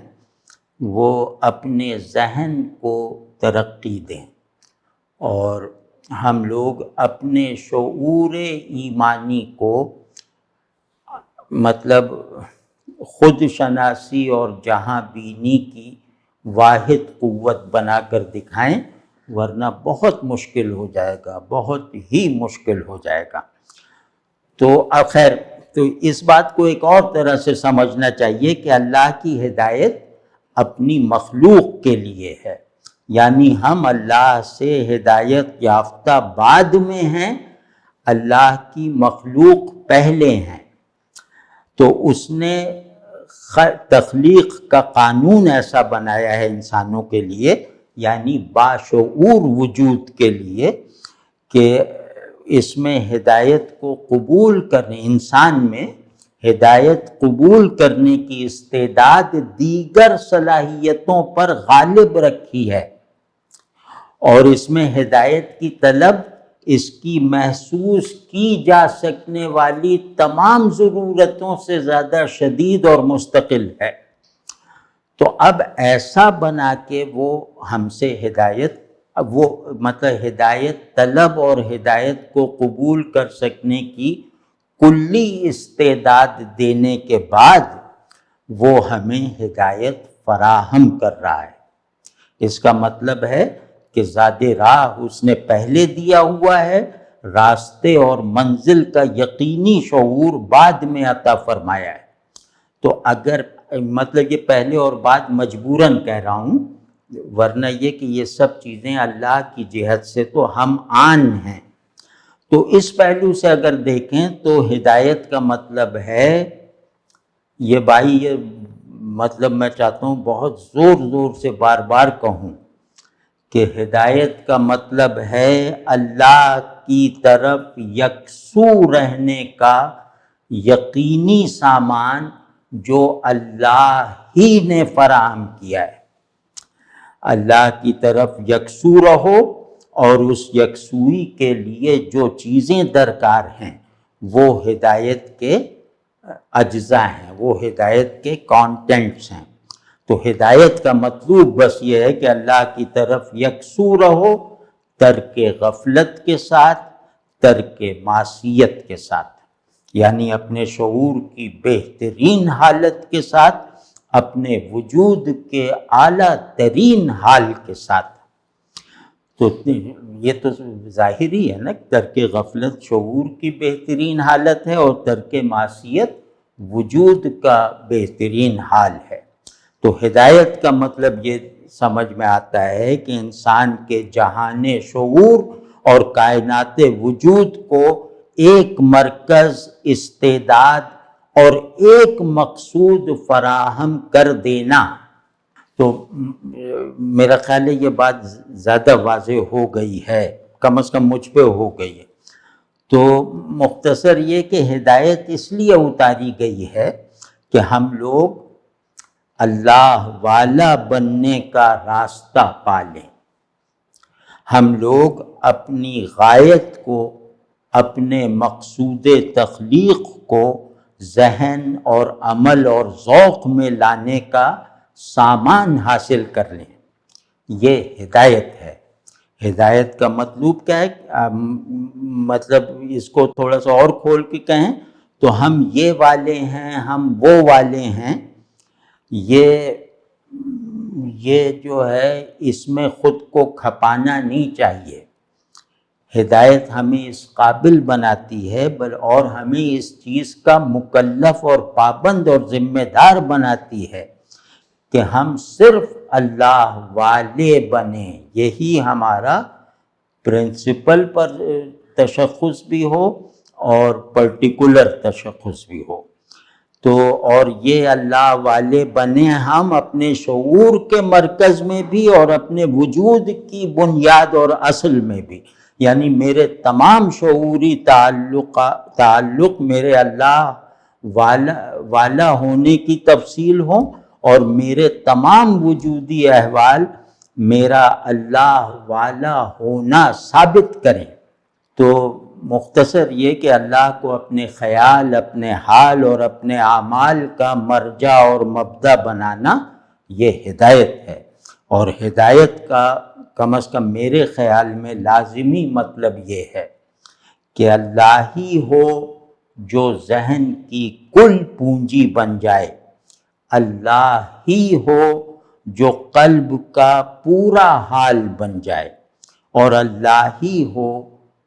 [SPEAKER 1] وہ اپنے ذہن کو ترقی دیں، اور ہم لوگ اپنے شعور ایمانی کو مطلب خود شناسی اور جہاں بینی کی واحد قوت بنا کر دکھائیں، ورنہ بہت مشکل ہو جائے گا، بہت ہی مشکل ہو جائے گا۔ تو خیر، تو اس بات کو ایک اور طرح سے سمجھنا چاہیے کہ اللہ کی ہدایت اپنی مخلوق کے لیے ہے، یعنی ہم اللہ سے ہدایت یافتہ بعد میں ہیں، اللہ کی مخلوق پہلے ہیں۔ تو اس نے تخلیق کا قانون ایسا بنایا ہے انسانوں کے لیے، یعنی باشعور وجود کے لیے، کہ اس میں ہدایت کو قبول کرنے، انسان میں ہدایت قبول کرنے کی استعداد دیگر صلاحیتوں پر غالب رکھی ہے، اور اس میں ہدایت کی طلب اس کی محسوس کی جا سکنے والی تمام ضرورتوں سے زیادہ شدید اور مستقل ہے۔ تو اب ایسا بنا کے وہ ہم سے ہدایت، وہ مطلب ہدایت طلب اور ہدایت کو قبول کر سکنے کی کلی استعداد دینے کے بعد وہ ہمیں ہدایت فراہم کر رہا ہے۔ اس کا مطلب ہے کہ زاد راہ اس نے پہلے دیا ہوا ہے، راستے اور منزل کا یقینی شعور بعد میں عطا فرمایا ہے۔ تو اگر مطلب یہ پہلے اور بعد مجبوراً کہہ رہا ہوں، ورنہ یہ کہ یہ سب چیزیں اللہ کی جہت سے تو ہم آن ہیں۔ تو اس پہلو سے اگر دیکھیں تو ہدایت کا مطلب ہے، یہ بھائی یہ مطلب میں چاہتا ہوں بہت زور سے بار بار کہوں کہ ہدایت کا مطلب ہے اللہ کی طرف یکسو رہنے کا یقینی سامان جو اللہ ہی نے فراہم کیا ہے۔ اللہ کی طرف یکسو رہو، اور اس یکسوئی کے لیے جو چیزیں درکار ہیں وہ ہدایت کے اجزاء ہیں، وہ ہدایت کے کانٹینٹس ہیں۔ تو ہدایت کا مطلوب بس یہ ہے کہ اللہ کی طرف یکسو رہو، ترک غفلت کے ساتھ، ترک معصیت کے ساتھ، یعنی اپنے شعور کی بہترین حالت کے ساتھ، اپنے وجود کے اعلیٰ ترین حال کے ساتھ۔ تو یہ تو ظاہری ہے نا، ترک غفلت شعور کی بہترین حالت ہے اور ترک معصیت وجود کا بہترین حال ہے۔ تو ہدایت کا مطلب یہ سمجھ میں آتا ہے کہ انسان کے جہان شعور اور کائنات وجود کو ایک مرکز، استعداد اور ایک مقصود فراہم کر دینا۔ تو میرا خیال ہے یہ بات زیادہ واضح ہو گئی ہے، کم از کم مجھ پہ ہو گئی ہے۔ تو مختصر یہ کہ ہدایت اس لیے اتاری گئی ہے کہ ہم لوگ اللہ والا بننے کا راستہ پالیں، ہم لوگ اپنی غایت کو، اپنے مقصود تخلیق کو ذہن اور عمل اور ذوق میں لانے کا سامان حاصل کر لیں۔ یہ ہدایت ہے۔ ہدایت کا مطلب کیا ہے؟ مطلب اس کو تھوڑا سا اور کھول کے کہیں تو ہم یہ والے ہیں، ہم وہ والے ہیں، یہ جو ہے اس میں خود کو کھپانا نہیں چاہیے۔ ہدایت ہمیں اس قابل بناتی ہے اور ہمیں اس چیز کا مکلف اور پابند اور ذمہ دار بناتی ہے کہ ہم صرف اللہ والے بنیں۔ یہی ہمارا پرنسپل پر تشخص بھی ہو اور پرٹیکولر تشخص بھی ہو۔ تو اور یہ اللہ والے بنیں ہم اپنے شعور کے مرکز میں بھی اور اپنے وجود کی بنیاد اور اصل میں بھی، یعنی میرے تمام شعوری تعلق میرے اللہ والا ہونے کی تفصیل ہوں، اور میرے تمام وجودی احوال میرا اللہ والا ہونا ثابت کریں۔ تو مختصر یہ کہ اللہ کو اپنے خیال، اپنے حال اور اپنے اعمال کا مرجع اور مبدا بنانا یہ ہدایت ہے۔ اور ہدایت کا کم از کم میرے خیال میں لازمی مطلب یہ ہے کہ اللہ ہی ہو جو ذہن کی کل پونجی بن جائے، اللہ ہی ہو جو قلب کا پورا حال بن جائے، اور اللہ ہی ہو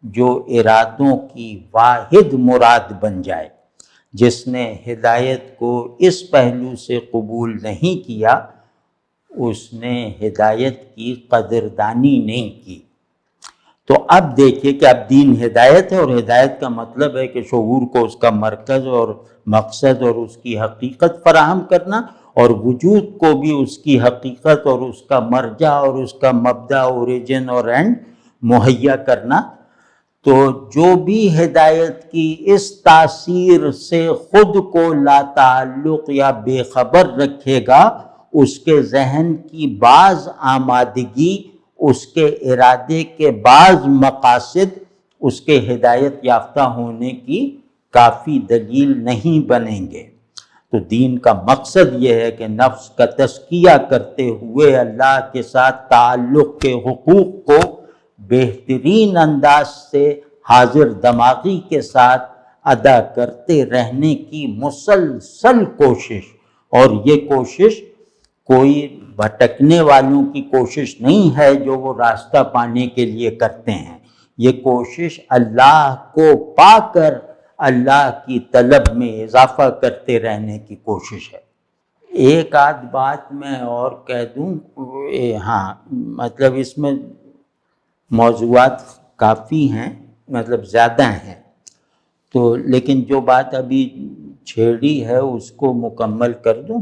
[SPEAKER 1] جو ارادوں کی واحد مراد بن جائے۔ جس نے ہدایت کو اس پہلو سے قبول نہیں کیا، اس نے ہدایت کی قدردانی نہیں کی۔ تو اب دیکھیے کہ اب دین ہدایت ہے، اور ہدایت کا مطلب ہے کہ شعور کو اس کا مرکز اور مقصد اور اس کی حقیقت فراہم کرنا، اور وجود کو بھی اس کی حقیقت اور اس کا مرجع اور اس کا مبدا، اوریجن اور اینڈ مہیا کرنا۔ تو جو بھی ہدایت کی اس تاثیر سے خود کو لا تعلق یا بے خبر رکھے گا، اس کے ذہن کی بعض آمادگی، اس کے ارادے کے بعض مقاصد اس کے ہدایت یافتہ ہونے کی کافی دلیل نہیں بنیں گے۔ تو دین کا مقصد یہ ہے کہ نفس کا تزکیہ کرتے ہوئے اللہ کے ساتھ تعلق کے حقوق کو بہترین انداز سے حاضر دماغی کے ساتھ ادا کرتے رہنے کی مسلسل کوشش، اور یہ کوشش کوئی بھٹکنے والوں کی کوشش نہیں ہے جو وہ راستہ پانے کے لیے کرتے ہیں، یہ کوشش اللہ کو پا کر اللہ کی طلب میں اضافہ کرتے رہنے کی کوشش ہے۔ ایک آدھ بات میں اور کہہ دوں، ہاں مطلب اس میں موضوعات کافی ہیں، مطلب زیادہ ہیں، تو لیکن جو بات ابھی چھیڑی ہے اس کو مکمل کر دوں،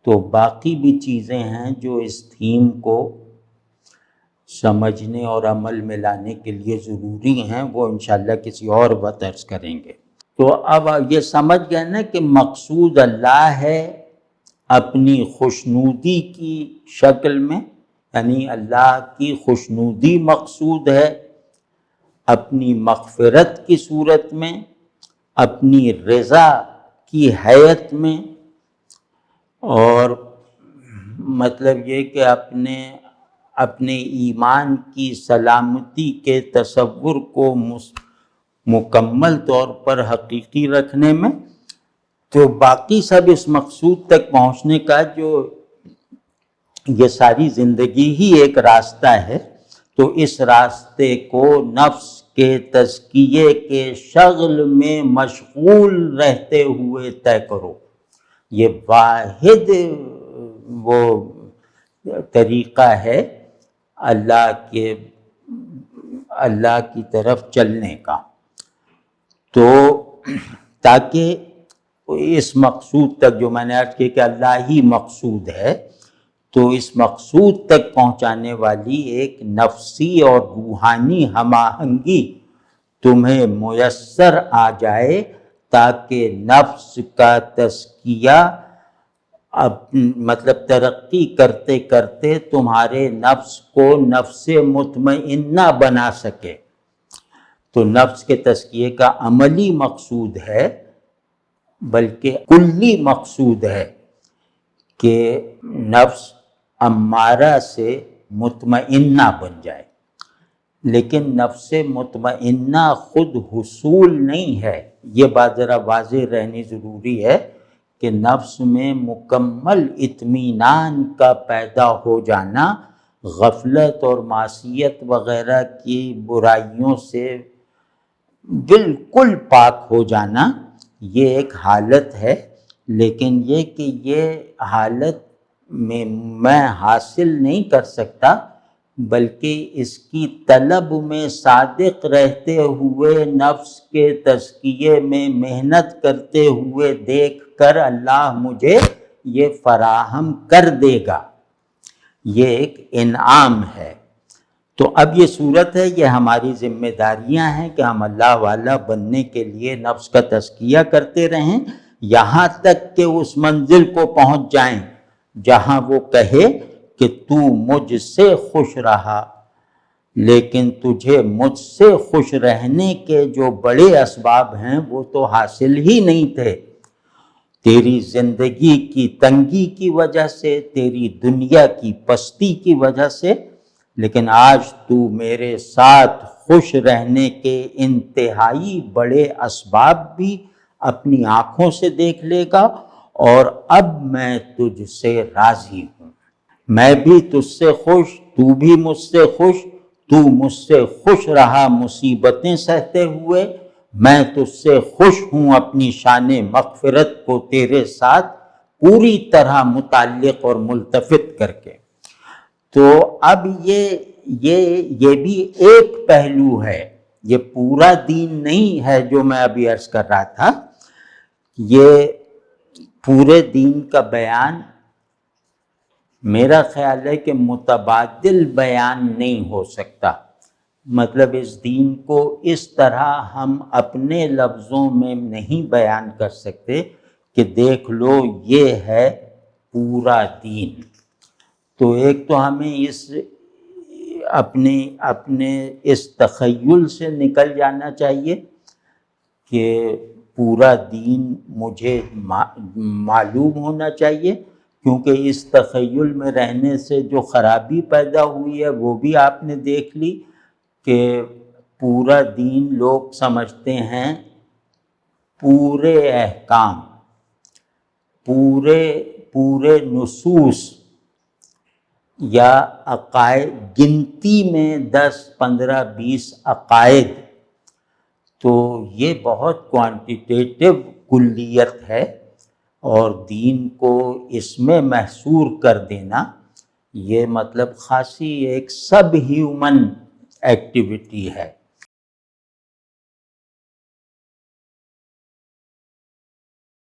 [SPEAKER 1] تو باقی بھی چیزیں ہیں جو اس تھیم کو سمجھنے اور عمل میں لانے کے لیے ضروری ہیں، وہ انشاءاللہ کسی اور وقت عرض کریں گے۔ تو اب یہ سمجھ گئے نا کہ مقصود اللہ ہے اپنی خوشنودی کی شکل میں، یعنی اللہ کی خوشنودی مقصود ہے اپنی مغفرت کی صورت میں، اپنی رضا کی حیت میں، اور مطلب یہ کہ اپنے ایمان کی سلامتی کے تصور کو مکمل طور پر حقیقی رکھنے میں۔ تو باقی سب اس مقصود تک پہنچنے کا جو یہ ساری زندگی ہی ایک راستہ ہے، تو اس راستے کو نفس کے تزکیے کے شغل میں مشغول رہتے ہوئے طے کرو۔ یہ واحد وہ طریقہ ہے اللہ کی طرف چلنے کا۔ تو تاکہ اس مقصود تک جو میں نے عرض کی کہ اللہ ہی مقصود ہے، تو اس مقصود تک پہنچانے والی ایک نفسی اور روحانی ہم آہنگی تمہیں میسر آ جائے، تاکہ نفس کا تزکیہ مطلب ترقی کرتے کرتے تمہارے نفس کو نفس مطمئنہ بنا سکے۔ تو نفس کے تزکیے کا عملی مقصود ہے، بلکہ کلی مقصود ہے کہ نفس امارہ سے مطمئنہ بن جائے۔ لیکن نفس مطمئنہ خود حصول نہیں ہے، یہ بات ذرا واضح رہنی ضروری ہے کہ نفس میں مکمل اطمینان کا پیدا ہو جانا، غفلت اور معصیت وغیرہ کی برائیوں سے بالکل پاک ہو جانا، یہ ایک حالت ہے۔ لیکن یہ کہ یہ حالت میں حاصل نہیں کر سکتا، بلکہ اس کی طلب میں صادق رہتے ہوئے نفس کے تزکیے میں محنت کرتے ہوئے دیکھ کر اللہ مجھے یہ فراہم کر دے گا، یہ ایک انعام ہے۔ تو اب یہ صورت ہے، یہ ہماری ذمہ داریاں ہیں کہ ہم اللہ والا بننے کے لیے نفس کا تزکیہ کرتے رہیں، یہاں تک کہ اس منزل کو پہنچ جائیں جہاں وہ کہے کہ تو مجھ سے خوش رہا، لیکن تجھے مجھ سے خوش رہنے کے جو بڑے اسباب ہیں وہ تو حاصل ہی نہیں تھے، تیری زندگی کی تنگی کی وجہ سے، تیری دنیا کی پستی کی وجہ سے، لیکن آج تو میرے ساتھ خوش رہنے کے انتہائی بڑے اسباب بھی اپنی آنکھوں سے دیکھ لے گا، اور اب میں تجھ سے راضی ہوں، میں بھی تجھ سے خوش، تو بھی مجھ سے خوش، تو مجھ سے خوش رہا مصیبتیں سہتے ہوئے، میں تجھ سے خوش ہوں اپنی شان مغفرت کو تیرے ساتھ پوری طرح متعلق اور ملتفت کر کے۔ تو اب یہ بھی ایک پہلو ہے، یہ پورا دین نہیں ہے جو میں ابھی عرض کر رہا تھا۔ یہ پورے دین کا بیان میرا خیال ہے کہ متبادل بیان نہیں ہو سکتا، مطلب اس دین کو اس طرح ہم اپنے لفظوں میں نہیں بیان کر سکتے کہ دیکھ لو یہ ہے پورا دین۔ تو ایک تو ہمیں اپنے اس تخیل سے نکل جانا چاہیے کہ پورا دین مجھے معلوم ہونا چاہیے، کیونکہ اس تخیل میں رہنے سے جو خرابی پیدا ہوئی ہے وہ بھی آپ نے دیکھ لی کہ پورا دین لوگ سمجھتے ہیں پورے احکام، پورے نصوص یا عقائد، گنتی میں 10 15 20 عقائد، تو یہ بہت کوانٹیٹیو کلیت ہے، اور دین کو اس میں محصور کر دینا یہ مطلب خاصی ایک سب ہیومن ایکٹیویٹی ہے۔